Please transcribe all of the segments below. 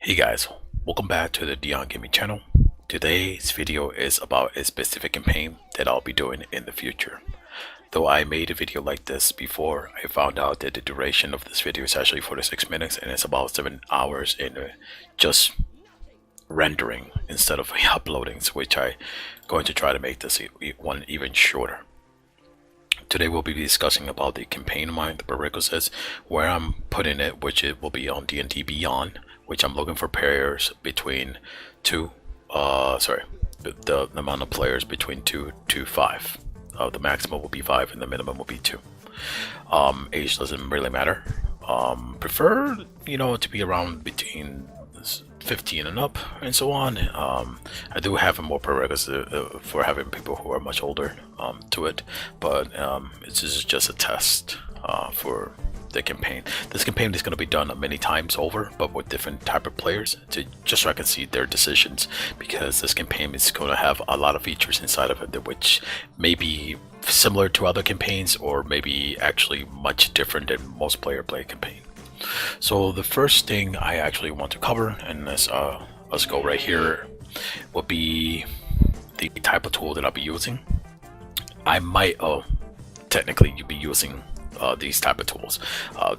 Hey guys, welcome back to the Dion Gaming channel. Today's video is about a specific campaign that I'll be doing in the future. Though I made a video like this before, I found out that the duration of this video is actually 46 minutes and it's about 7 hours in just rendering instead of uploading, which I'm going to try to make this one even shorter. Today we'll be discussing about the campaign mine, the prerequisites, where I'm putting it, which it will be on D&D Beyond, which I'm looking for players between the amount of players between 2 to 5. The maximum will be 5 and the minimum will be 2. Age doesn't really matter. Prefer, to be around between 15 and up and so on. I do have a more prerequisite for having people who are much older to it, but this is just a test for the campaign. This campaign is going to be done many times over, but with different type of players, to just so I can see their decisions, because this campaign is going to have a lot of features inside of it which may be similar to other campaigns or maybe actually much different than most player play campaign. So the first thing I actually want to cover, and let's go right here, will be the type of tool that I'll be using. I might technically you'll be using these type of tools.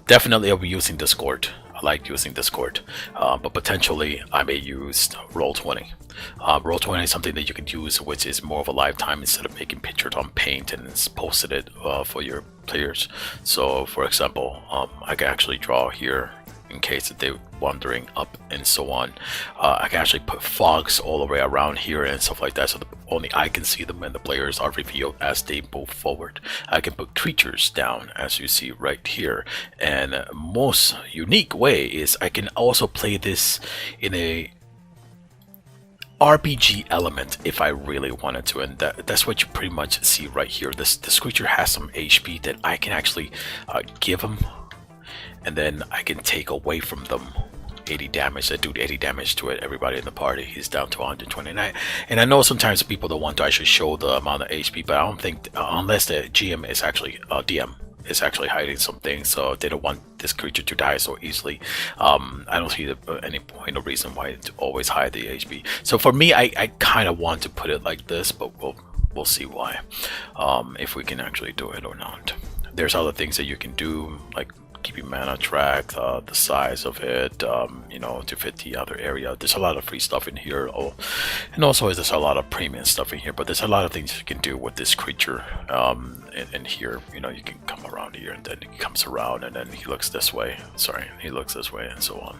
Definitely I'll be using Discord. I like using Discord, but potentially I may use Roll20. Roll20 is something that you can use, which is more of a lifetime instead of making pictures on Paint and posted it for your players. So, for example, I can actually draw here in case that they're wandering up and so on. I can actually put fogs all the way around here and stuff like that, so only I can see them and the players are revealed as they move forward. I can put creatures down, as you see right here, and most unique way is I can also play this in a RPG element if I really wanted to, and that's what you pretty much see right here. This creature has some HP that I can actually give them, and then I can take away from them 80 damage. I do 80 damage to it. Everybody in the party, he's down to 129. And I know sometimes people don't want to actually show the amount of HP, but I don't think unless the GM is actually DM is actually hiding something, so they don't want this creature to die so easily. I don't see any point or reason why to always hide the HP. So for me, I kind of want to put it like this, but we'll see why, if we can actually do it or not. There's other things that you can do, like keeping mana track, the size of it, to fit the other area. There's a lot of free stuff in here, and also there's a lot of premium stuff in here, but there's a lot of things you can do with this creature. And here, you can come around here, and then he comes around, and then he looks this way. Sorry, he looks this way, and so on.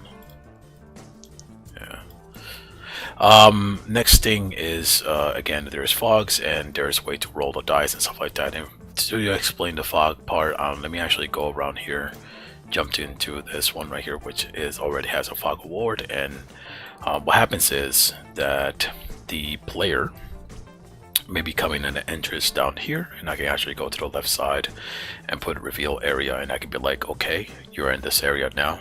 Yeah. Next thing is, again, there's fogs, and there's a way to roll the dice and stuff like that. And to explain the fog part, let me actually go around here, jumped into this one right here, which already has a fog award. And what happens is that the player may be coming in an entrance down here, and I can actually go to the left side and put a reveal area, and I can be like, okay, you're in this area now.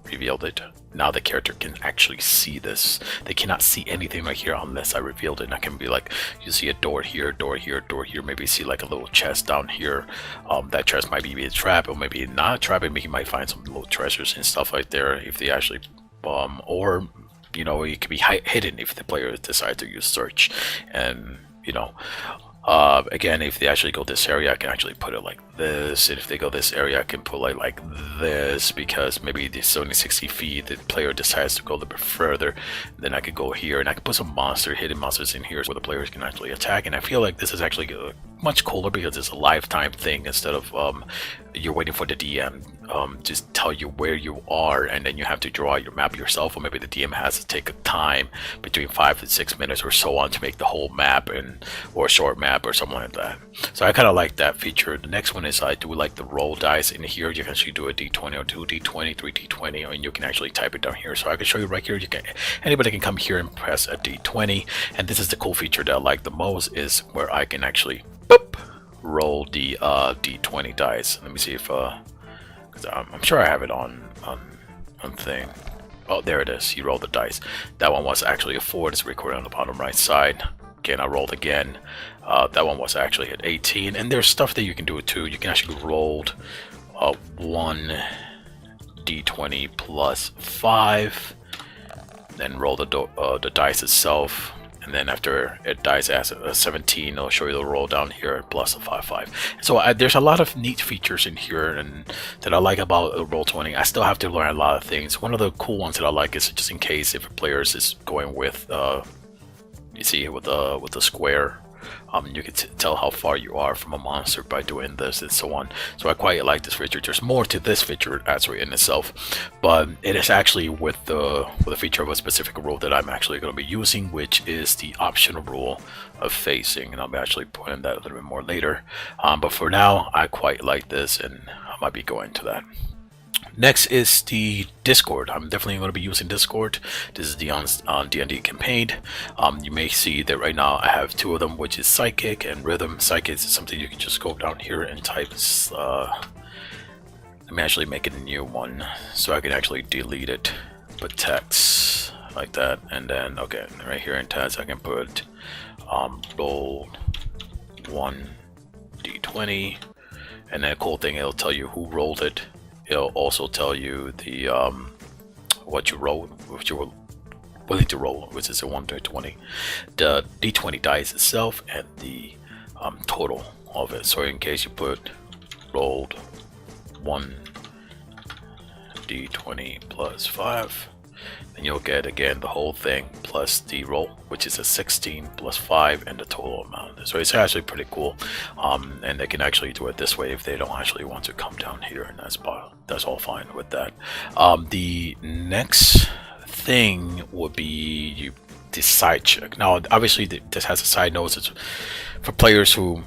Revealed it. Now the character can actually see this. They cannot see anything right here unless I revealed it. And I can be like, you see a door here, door here, door here. Maybe see like a little chest down here. That chest might be a trap, or maybe not a trap. Maybe you might find some little treasures and stuff like there if they actually, or it could be hidden if the player decides to use search. And again, if they actually go this area, I can actually put it like this, and if they go this area, I can put like this, because maybe it's only 60 feet, the player decides to go a little bit further, then I could go here, and I can put some hidden monsters in here where the players can actually attack. And I feel like this is actually much cooler because it's a lifetime thing instead of you're waiting for the DM just tell you where you are, and then you have to draw your map yourself, or maybe the DM has to take a time between 5 to 6 minutes or so on to make the whole map, or a short map or something like that. So I kind of like that feature. The next one is I do like the roll dice. In here you can actually do a d20 or 2d20, 3d20, and you can actually type it down here. So I can show you right here. Anybody can come here and press a d20, and this is the cool feature that I like the most, is where I can actually roll the d20 dice. Let me see if because I'm sure I have it on thing. Oh, there it is. You roll the dice. That one was actually a 4. It's recorded on the bottom right side. Again, I rolled again. That one was actually at 18. And there's stuff that you can do too. You can actually roll 1 d20 plus 5, then roll the dice itself, and then after it dies as a 17, it'll show you the roll down here plus a 5. So there's a lot of neat features in here and that I like about Roll20. I still have to learn a lot of things. One of the cool ones that I like is just in case if a player is going with you see with the square, you can tell how far you are from a monster by doing this and so on. So I quite like this feature. There's more to this feature actually in itself, but it is actually with the feature of a specific rule that I'm actually going to be using, which is the optional rule of facing, and I'll be actually pointing that a little bit more later. But for now, I quite like this, and I might be going to that. Next is the Discord. I'm definitely going to be using Discord. This is the on D&D campaign. You may see that right now I have 2 of them, which is Psychic and Rhythm. Psychic is something you can just go down here and type. Let me actually make it a new one so I can actually delete it. Put text like that, and then okay, right here in text I can put roll 1 d20, and then the cool thing, it'll tell you who rolled it. It'll also tell you the what you rolled, what you were willing to roll, which is a 1 to 20, the d20 dice itself, and the total of it. So in case you put rolled 1 d20 plus 5, then you'll get again the whole thing plus the roll, which is a 16 plus 5 and the total amount. So it's actually pretty cool, and they can actually do it this way if they don't actually want to come down here, and that's all fine with that. The next thing would be the side check. Now obviously this has a side note. It's for players who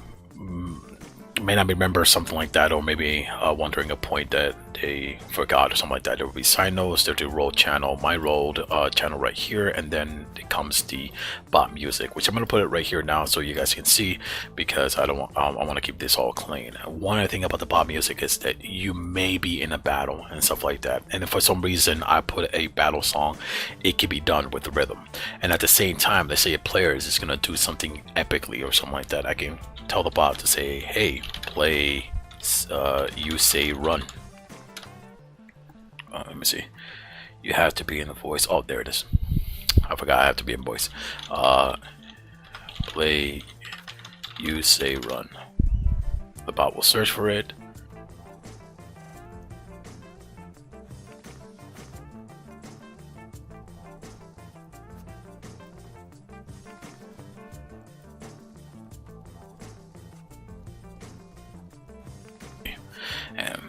may not remember something like that, or maybe wondering a point that they forgot or something like that. There will be side notes. There's the roll channel, my rolled channel right here, and then it comes the bot music, which I'm going to put it right here now so you guys can see, because I don't want I want to keep this all clean. One other thing about the bot music is that you may be in a battle and stuff like that, and if for some reason I put a battle song, it can be done with the rhythm, and at the same time, let's say a player is going to do something epically or something like that, I can tell the bot to say, hey, play you say run. Let me see, you have to be in the voice. Oh, there it is. I forgot I have to be in voice. Play you say run. The bot will search for it.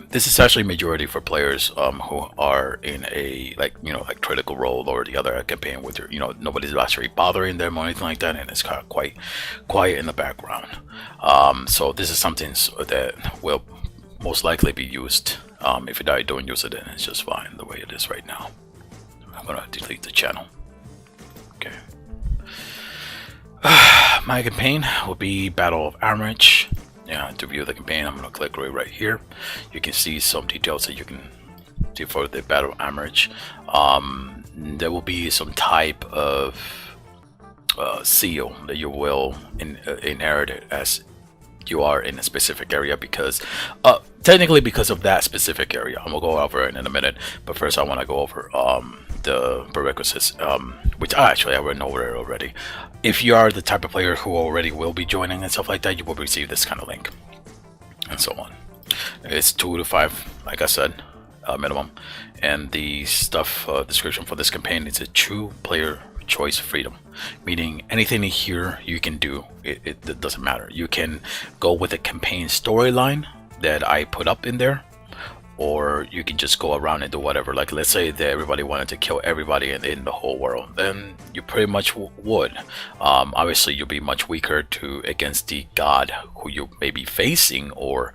This is actually majority for players who are in a like critical role or the other campaign with your nobody's actually bothering them or anything like that, and it's kind of quite quiet in the background. So this is something that will most likely be used. If I don't use it, then it's just fine the way it is right now. I'm gonna delete the channel. Okay. My campaign will be Battle of Amerish. Yeah, to view the campaign, I'm gonna click right here. You can see some details that you can see for the Battle of Amerish. There will be some type of seal that you will inherit as you are in a specific area, because technically because of that specific area. I'm gonna go over it in a minute, but first I want to go over the prerequisites, which I went over it already. If you are the type of player who already will be joining and stuff like that, you will receive this kind of link and so on. It's 2 to 5, like I said, minimum, and the stuff description for this campaign is a true player choice freedom, meaning anything in here you can do. It doesn't matter. You can go with a campaign storyline that I put up in there, or you can just go around and do whatever. Like let's say that everybody wanted to kill everybody in the whole world, then you pretty much would. Obviously you'll be much weaker against the god who you may be facing, or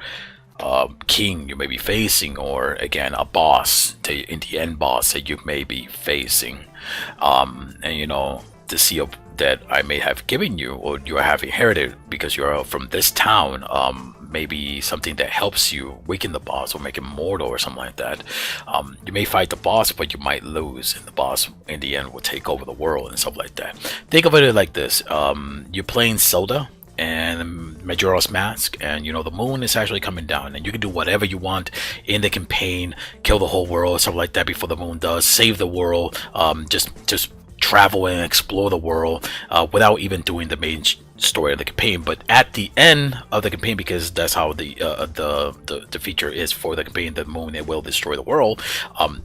king you may be facing, or again a boss, in the end boss that you may be facing. And the seal that I may have given you, or you have inherited because you're from this town, maybe something that helps you weaken the boss or make him mortal or something like that. You may fight the boss, but you might lose, and the boss in the end will take over the world and stuff like that. Think of it like this: you're playing Zelda, and Majora's Mask, and the moon is actually coming down, and you can do whatever you want in the campaign, kill the whole world, stuff like that before the moon does, save the world, just travel and explore the world without even doing the main story of the campaign. But at the end of the campaign, because that's how the feature is for the campaign, the moon, it will destroy the world.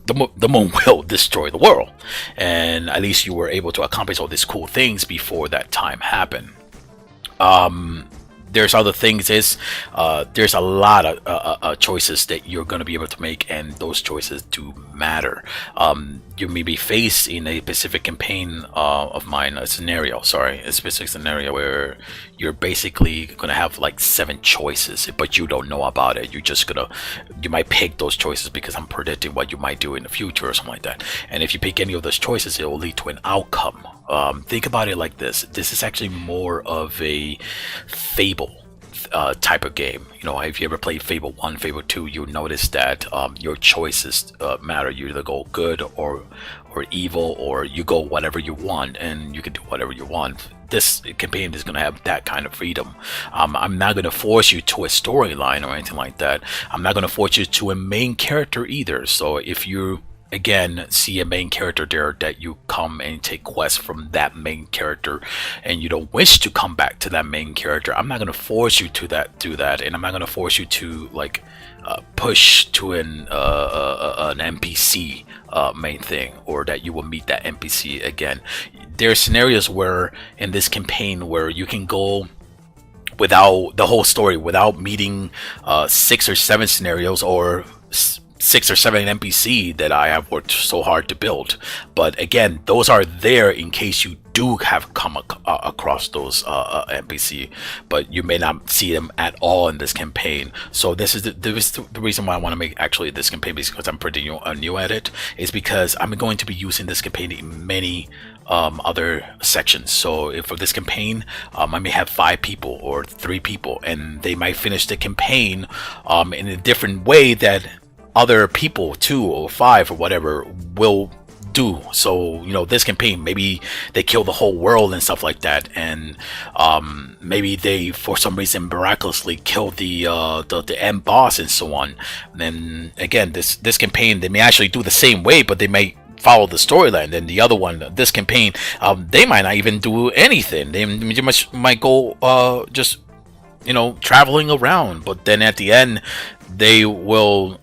The moon will destroy the world, and at least you were able to accomplish all these cool things before that time happened. There's other things. There's a lot of choices that you're going to be able to make, and those choices do matter. You may be faced in a specific campaign of mine, a specific scenario where you're basically going to have like 7 choices, but you don't know about it. You might pick those choices because I'm predicting what you might do in the future or something like that. And if you pick any of those choices, it will lead to an outcome. Think about it like this. This is actually more of a Fable type of game. If you ever played Fable 1, Fable 2, you'll notice that your choices matter. You either go good or evil, or you go whatever you want, and you can do whatever you want. This campaign is going to have that kind of freedom. I'm not going to force you to a storyline or anything like that. I'm not going to force you to a main character either. So if you again see a main character there that you come and take quests from that main character, and you don't wish to come back to that main character, I'm not going to force you to do that, and I'm not going to force you to push to an NPC main thing, or that you will meet that NPC again. There are scenarios where in this campaign where you can go without the whole story, without meeting 6 or 7 scenarios or 6 or 7 NPC that I have worked so hard to build. But again, those are there in case you do have come across those NPC, but you may not see them at all in this campaign. So this is the reason why I want to make actually this campaign, because I'm pretty new at it, is because I'm going to be using this campaign in many other sections. So if for this campaign, I may have 5 people or 3 people, and they might finish the campaign in a different way that other people, 2 or 5 or whatever, will do. So this campaign, maybe they kill the whole world and stuff like that, and maybe they for some reason miraculously kill the end boss and so on. And then again, this campaign, they may actually do the same way, but they may follow the storyline. Then the other one, this campaign, they might not even do anything. They might go just traveling around, but then at the end they will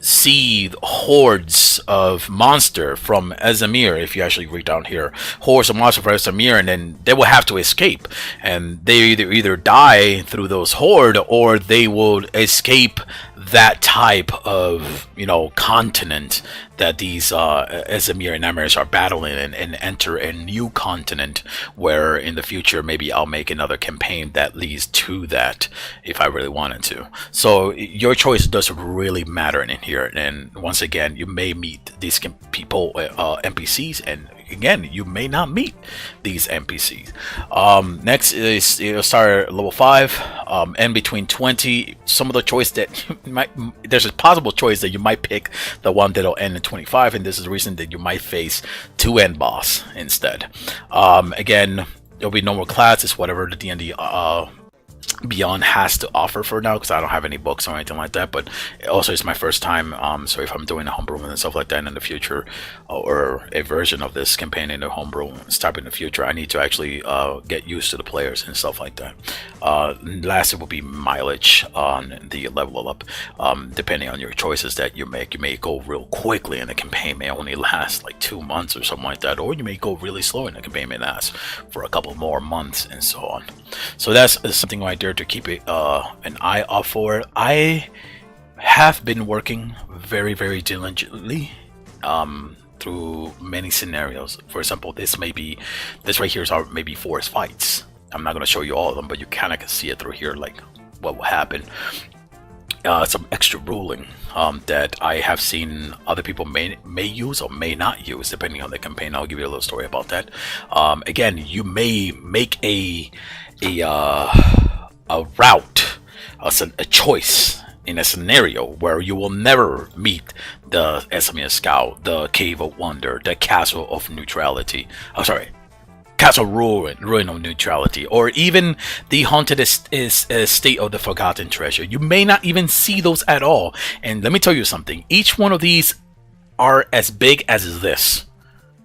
see hordes of monster from Ezamir. If you actually read down here, hordes of monster from Ezamir, and then they will have to escape, and they either die through those horde, or they will escape that type of continent that these Ezamir and Amerish are battling, and enter a new continent where in the future maybe I'll make another campaign that leads to that if I really wanted to. So your choice does really matter in here. And once again, you may meet these people, NPCs, and again, you may not meet these NPCs. Next is start at level 5, and between 20. Some of the choice that there's a possible choice that you might pick the one that'll end in 25, and this is the reason that you might face 2 end boss instead. Again, there'll be no more classes, whatever the D&D Beyond has to offer for now, because I don't have any books or anything like that. But also it's my first time, so if I'm doing a homebrew and stuff like that in the future, or a version of this campaign in the homebrew stuff in the future, I need to actually get used to the players and stuff like that. Last, it will be mileage on the level up, depending on your choices that you make. You may go real quickly, and the campaign may only last like 2 months or something like that, or you may go really slow, and the campaign may last for a couple more months and so on. So that's something right there to keep an eye out for. I have been working very, very diligently through many scenarios. For example, this right here is our maybe forest fights. I'm not going to show you all of them, but you kind of can see it through here, like what will happen. Some extra ruling that I have seen other people may use or may not use, depending on the campaign. I'll give you a little story about that. Again, you may make a route, a choice in a scenario where you will never meet the Ezamir Scout, the Cave of Wonder, the Castle of Neutrality. Oh, sorry. Castle Ruin of Neutrality, or even the Haunted Estate of the Forgotten Treasure. You may not even see those at all. And let me tell you something. Each one of these are as big as this.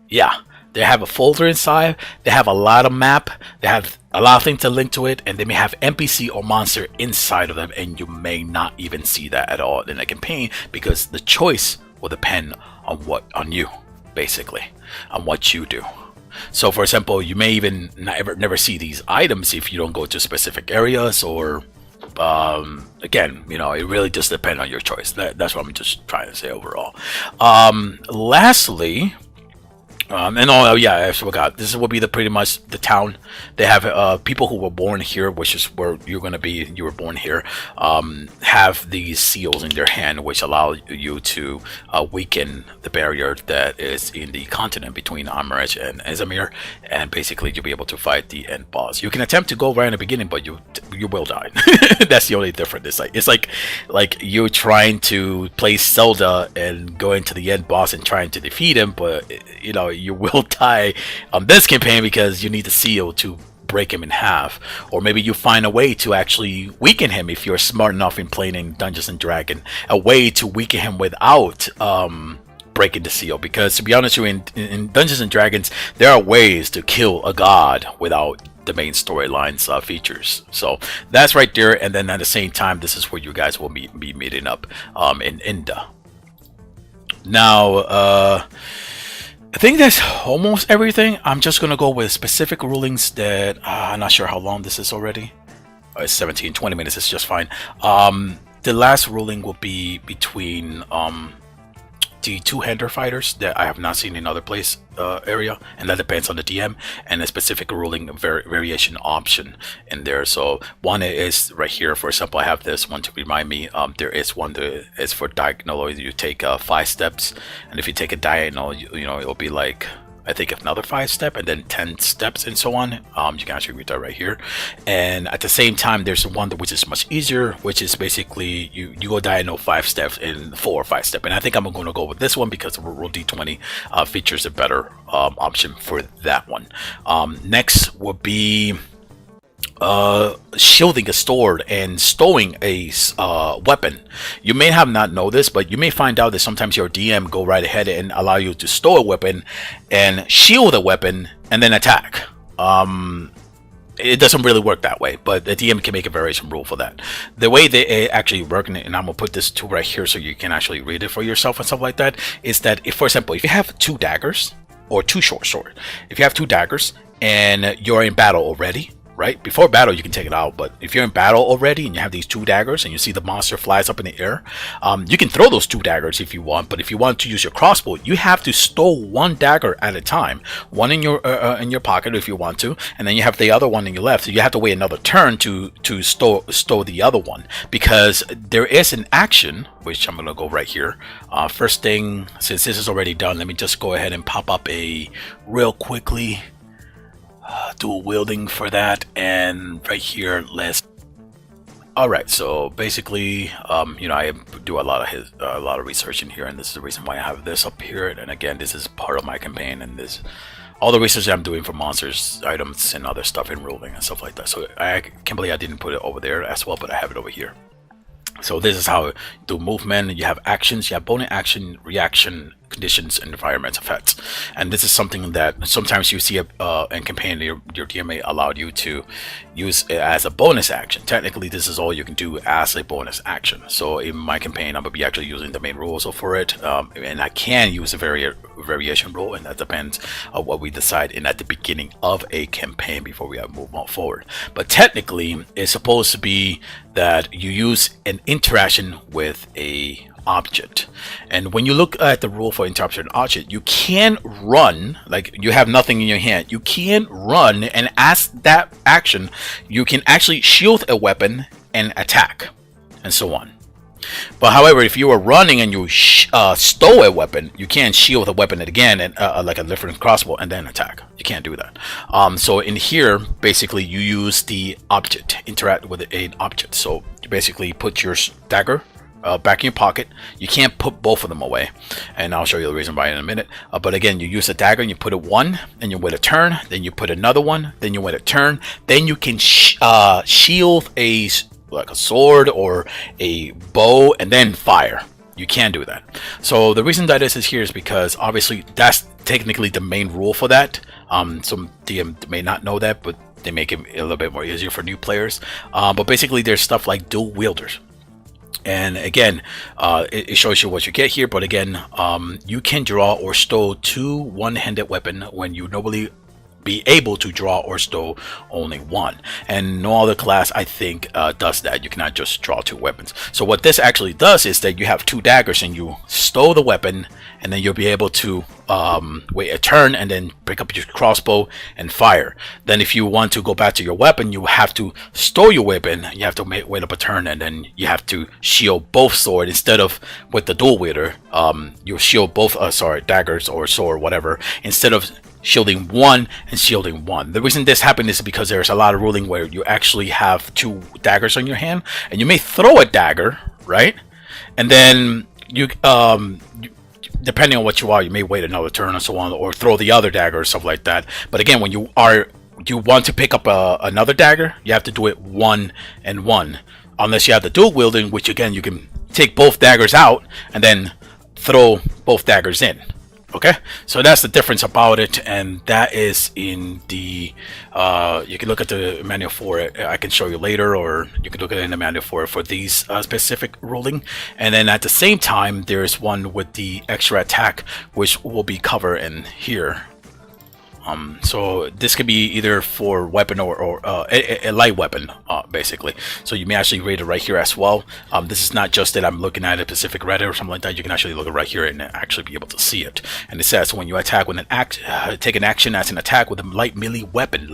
Yeah, they have a folder inside. They have a lot of map. They have a lot of things to link to it, and they may have NPC or monster inside of them, and you may not even see that at all in a campaign, because the choice will depend on you, basically, on what you do. So, for example, you may even never see these items if you don't go to specific areas, or again, you know, it really just depends on your choice. That's what I'm just trying to say overall. Lastly, and oh yeah, I forgot. This will be pretty much the town. They have people who were born here, which is where you're gonna be. You were born here. Have these seals in their hand, which allow you to weaken the barrier that is in the continent between Amerish and Izamir, and basically you'll be able to fight the end boss. You can attempt to go right in the beginning, but you will die. That's the only difference. It's like you're trying to play Zelda and go into the end boss and trying to defeat him, but you know, you will die on this campaign because you need the seal to break him in half. Or maybe you find a way to actually weaken him if you're smart enough in playing in Dungeons and Dragons, a way to weaken him without breaking the seal. Because to be honest with you, in Dungeons and Dragons, there are ways to kill a god without the main storyline's features. So that's right there. And then at the same time, this is where you guys will be meeting up in Inda. Now, I think that's almost everything. I'm just gonna go with specific rulings that I'm not sure how long this is already. It's 17-20 minutes. It's just fine. The last ruling will be between the two-hander fighters that I have not seen in other place area, and that depends on the DM, and a specific ruling variation option in there. So one is right here. For example, I have this one to remind me. There is one that is for diagonal. You take 5 steps, and if you take a diagonal, you know, it'll be like, I think, another 5 steps, and then 10 steps, and so on. You can actually read that right here. And at the same time, there's one which is much easier, which is basically you go diagonal 5 steps in 4 or 5 steps. And I think I'm going to go with this one because the Roll D20 features a better option for that one. Next will be shielding a sword and stowing a weapon. You may have not know this, but you may find out that sometimes your DM go right ahead and allow you to stow a weapon and shield a weapon and then attack. It doesn't really work that way, but the DM can make a variation rule for that. The way they actually work, and I'm gonna put this tool right here so you can actually read it for yourself and stuff like that, is that if, for example, if you have 2 daggers or 2 short swords, if you have 2 daggers and you're in battle already, right? Before battle, you can take it out, but if you're in battle already and you have these 2 daggers and you see the monster flies up in the air, you can throw those 2 daggers if you want, but if you want to use your crossbow, you have to stow 1 dagger at a time, one in your pocket if you want to, and then you have the other one in your left. So you have to wait another turn to stow the other one, because there is an action, which I'm gonna go right here. First thing, since this is already done, let me just go ahead and pop up a real quickly dual wielding for that, and right here let's. All right, so basically, you know, I do a lot of research in here, and this is the reason why I have this up here. And again, this is part of my campaign, and this all the research I'm doing for monsters, items, and other stuff in ruling and stuff like that. So I can't believe I didn't put it over there as well, but I have it over here. So this is how you do movement. You have actions, you have bonus action, reaction, conditions, and environment effects. And this is something that sometimes you see in campaign, your DMA allowed you to use it as a bonus action. Technically, this is all you can do as a bonus action. So in my campaign, I'm going to be actually using the main rules for it. And I can use a variation rule, and that depends on what we decide in at the beginning of a campaign before we move on forward. But technically, it's supposed to be that you use an interaction with a object. And when you look at the rule for interaction object, you can run, like you have nothing in your hand, you can run, and as that action you can actually shield a weapon and attack, and so on. But however, if you are running and you stow a weapon, you can't shield the weapon again and like a different crossbow and then attack. You can't do that. So in here, basically, you use the object, interact with an object. So you basically put your dagger back in your pocket. You can't put both of them away, and I'll show you the reason why in a minute. But again, you use a dagger and you put it one, and you wait a turn, then you put another one, then you wait a turn, then you can shield like a sword or a bow and then fire. You can do that. So the reason that this is here is because obviously that's technically the main rule for that. Some DM may not know that, but they make it a little bit more easier for new players. But basically there's stuff like dual wielders. And again, it shows you what you get here. But again, you can draw or stow two one-handed weapon when you normally be able to draw or stow only one, and no other class I think does that. You cannot just draw two weapons. So what this actually does is that you have two daggers and you stow the weapon, and then you'll be able to wait a turn and then pick up your crossbow and fire. Then if you want to go back to your weapon, you have to stow your weapon, you have to wait up a turn, and then you have to shield both sword. Instead of with the dual wielder, you shield both daggers or sword, whatever, instead of shielding one and shielding one. The reason this happened is because there's a lot of ruling where you actually have two daggers on your hand, and you may throw a dagger, right? And then you depending on what you are, you may wait another turn and so on, or throw the other dagger or stuff like that. But again, when you want to pick up another dagger, you have to do it one and one, unless you have the dual wielding, which again you can take both daggers out and then throw both daggers in. Okay, so that's the difference about it, and that is in the you can look at the manual for it. I can show you later, or you can look at it in the manual for these specific ruling. And then at the same time, there's one with the extra attack, which will be covered in here. So this could be either for weapon or a light weapon, basically. So you may actually read it right here as well. This is not just that I'm looking at a specific Reddit or something like that. You can actually look it right here and actually be able to see it. And it says when you attack with take an action as an attack with a light melee weapon,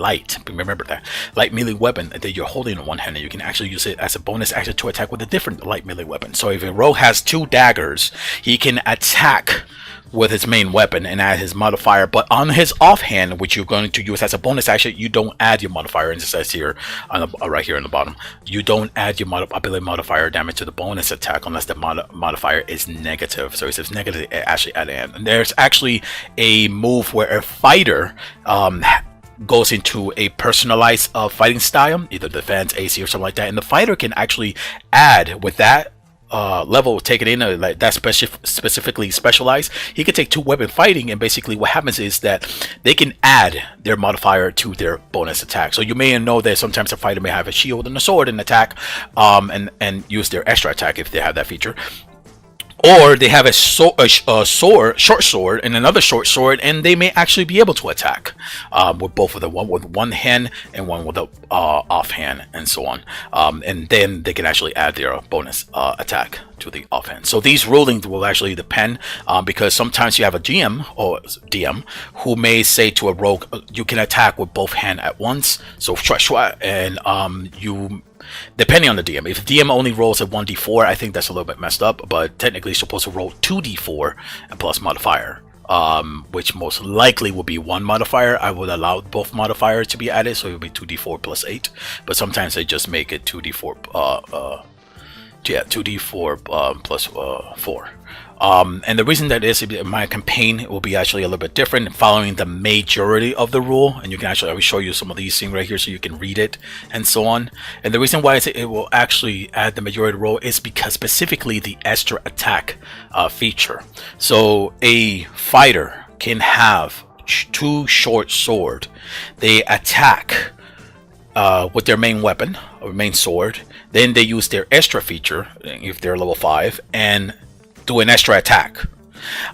remember that, light melee weapon that you're holding in one hand, and you can actually use it as a bonus action to attack with a different light melee weapon. So if a rogue has two daggers, he can attack with his main weapon and add his modifier, but on his offhand, which you're going to use as a bonus action, you don't add your modifier. And it says here on the, right here on the bottom, you don't add your ability modifier damage to the bonus attack unless the modifier is negative. So it says negative, it actually add in. And there's actually a move where a fighter goes into a personalized fighting style, either defense, AC, or something like that, and the fighter can actually add with that level taken in, like that specifically specialized. He can take two weapon fighting, and basically what happens is that they can add their modifier to their bonus attack. So you may know that sometimes a fighter may have a shield and a sword and attack, and use their extra attack if they have that feature. Or they have a short sword and another short sword, and they may actually be able to attack with both of them, one with one hand and one with the offhand, and so on. And then they can actually add their bonus attack to the offhand. So these rulings will actually depend, because sometimes you have a GM or DM who may say to a rogue, you can attack with both hands at once. So and you, depending on the DM, if the DM only rolls a 1d4, I think that's a little bit messed up, but technically you're supposed to roll 2d4 and plus modifier, which most likely will be one modifier. I would allow both modifiers to be added, so it would be 2d4 plus 8, but sometimes they just make it 2d4 2d4 plus 4. And the reason that is, my campaign will be actually a little bit different, following the majority of the rule. And you can actually, I will show you some of these things right here so you can read it and so on. And the reason why it will actually add the majority of the rule is because specifically the extra attack feature. So a fighter can have two short sword. They attack with their main weapon or main sword. Then they use their extra feature if they're level 5 and do an extra attack.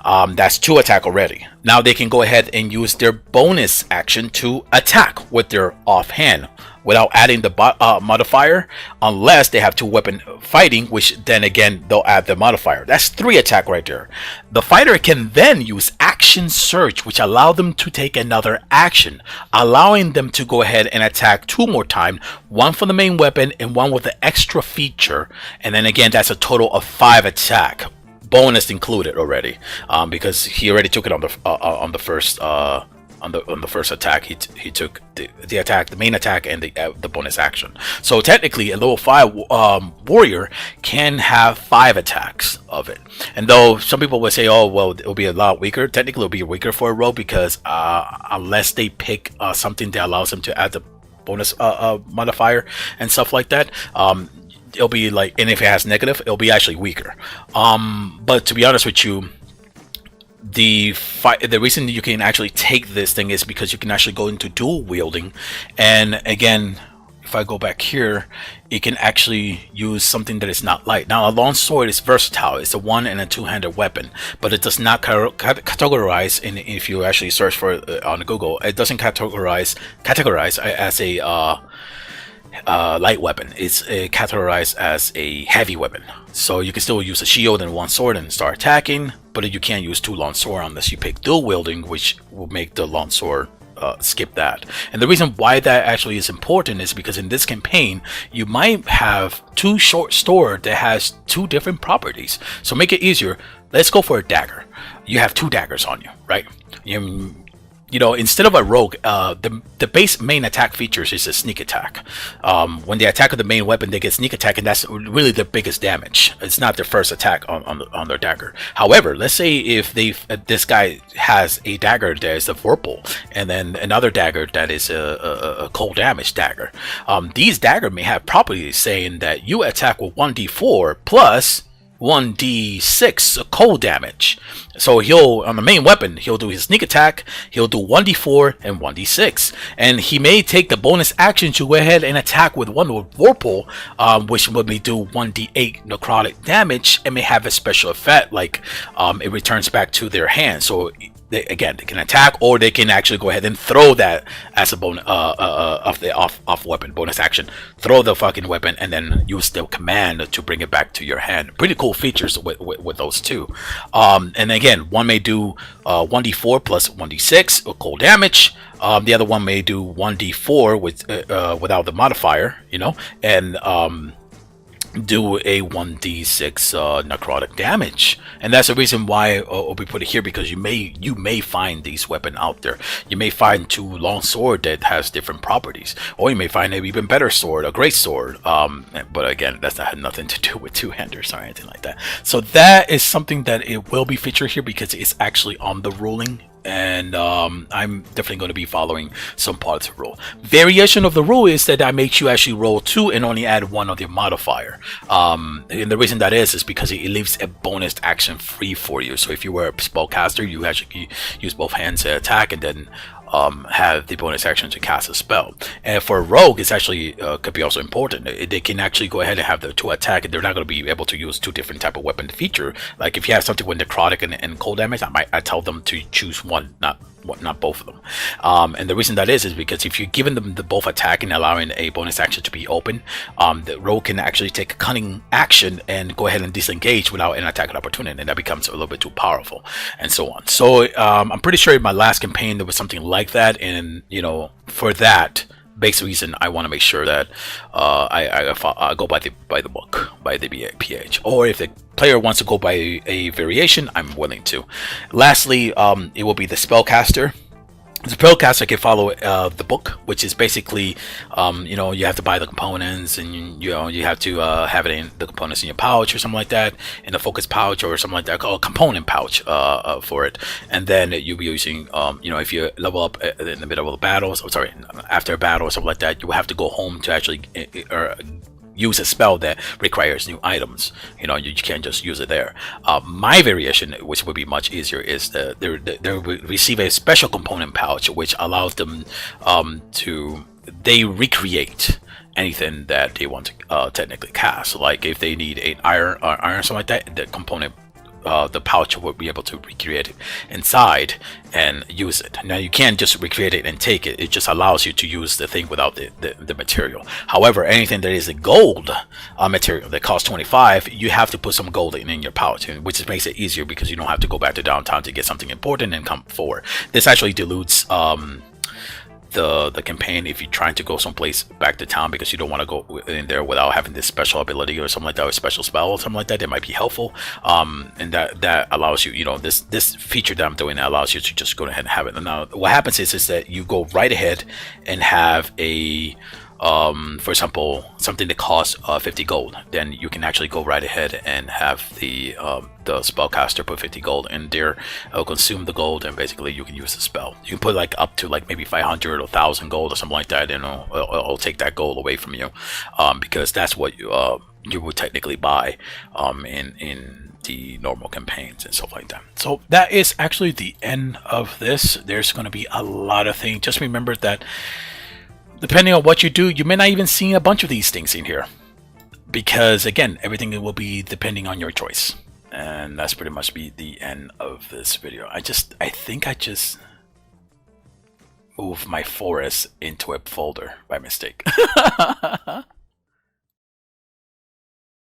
That's 2 attack already. Now they can go ahead and use their bonus action to attack with their offhand without adding the modifier, unless they have 2 weapon fighting, which then again they'll add the modifier. That's 3 attack right there. The fighter can then use action surge, which allow them to take another action, allowing them to go ahead and attack 2 more times, 1 for the main weapon and 1 with the extra feature. And then again, that's a total of 5 attack, bonus included already, because he already took it on the first on the first attack, he took the attack, the main attack, and the bonus action. So technically, a level 5 warrior can have 5 attacks of it. And though some people would say, oh well, it'll be a lot weaker. Technically, it'll be weaker for a rogue because unless they pick something that allows them to add the bonus modifier and stuff like that, it'll be like, and if it has negative, it'll be actually weaker. But to be honest with you, the reason you can actually take this thing is because you can actually go into dual wielding. And again, if I go back here, it can actually use something that is not light. Now, a long sword is versatile. It's a 1- and 2-handed weapon, but it does not categorize. And if you actually search for it on Google, it doesn't categorize as a light weapon. It's categorized as a heavy weapon. So you can still use a shield and 1 sword and start attacking, but you can't use 2 long sword unless you pick dual wielding, which will make the long sword skip that. And the reason why that actually is important is because in this campaign you might have 2 short sword that has 2 different properties. So make it easier, let's go for a dagger. You have 2 daggers on you, right? You know, instead of a rogue, the base main attack features is a sneak attack. When they attack with the main weapon, they get sneak attack, and that's really the biggest damage. It's not their first attack on their dagger. However, let's say if this guy has a dagger that is a vorpal, and then another dagger that is a cold damage dagger. These dagger may have properties saying that you attack with 1d4 plus 1d6 cold damage. So he'll, on the main weapon, he'll do his sneak attack, he'll do 1d4 and 1d6, and he may take the bonus action to go ahead and attack with one with Vorpal, which would be do 1d8 necrotic damage, and may have a special effect like it returns back to their hand. So they can attack, or they can actually go ahead and throw that as a bonus off weapon bonus action. Throw the fucking weapon and then use the command to bring it back to your hand. Pretty cool features with those two. And again, one may do 1d4 plus 1d6 with cold damage. The other one may do 1d4 with without the modifier, you know, and do a 1d6 necrotic damage. And that's the reason why we put it here, because you may find these weapon out there. You may find 2 long sword that has different properties, or you may find an even better sword, a great sword, but again, that's not had nothing to do with 2-handers or anything like that. So that is something that it will be featured here because it's actually on the ruling, and I'm definitely going to be following some parts of the rule. Variation of the rule is that I make you actually roll 2 and only add 1 of your modifier. And the reason that is because it leaves a bonus action free for you. So if you were a spellcaster, you actually use both hands to attack and then have the bonus action to cast a spell. And for a rogue, it's actually could be also important. They can actually go ahead and have the 2 attack, and they're not going to be able to use 2 different type of weapon feature. Like if you have something with necrotic and cold damage, I tell them to choose one, not both of them. And the reason that is because if you're giving them the both attack and allowing a bonus action to be open, the rogue can actually take a cunning action and go ahead and disengage without an attack opportunity, and that becomes a little bit too powerful, and so on. So I'm pretty sure in my last campaign there was something like that, and you know, for that basic reason, I want to make sure that I go by the book, by the PH, or if the player wants to go by a variation, I'm willing to. Lastly, it will be the spellcaster. The spellcaster can follow the book, which is basically, you know, you have to buy the components, and you have to have it in the components in your pouch or something like that, in a focus pouch or something like that, called a component pouch for it. And then you'll be using, you know, if you level up in the middle of a battle, after a battle or something like that, you will have to go home to actually use a spell that requires new items. You know, you can't just use it there. My variation, which would be much easier, is that they receive a special component pouch, which allows them they recreate anything that they want to technically cast. Like if they need an iron or something like that, the component the pouch will be able to recreate it inside and use it. Now you can't just recreate it and take it. It just allows you to use the thing without the material. However, anything that is a gold material that costs 25, you have to put some gold in your pouch, which makes it easier because you don't have to go back to downtown to get something important and come forward. This actually dilutes the campaign, if you're trying to go someplace back to town because you don't want to go in there without having this special ability or something like that, or special spell or something like that, it might be helpful. And that allows you, this feature that I'm doing allows you to just go ahead and have it. And now what happens is that you go right ahead and have a for example, something that costs 50 gold, then you can actually go right ahead and have the spellcaster put 50 gold in there. It'll consume the gold, and basically you can use the spell. You can put like up to like maybe 500 or 1,000 gold or something like that, and it'll take that gold away from you, because that's what you would technically buy in the normal campaigns and stuff like that. So that is actually the end of this. There's going to be a lot of things. Just remember that depending on what you do, you may not even see a bunch of these things in here, because again, everything will be depending on your choice. And that's pretty much be the end of this video. I think I just moved my forest into a folder by mistake.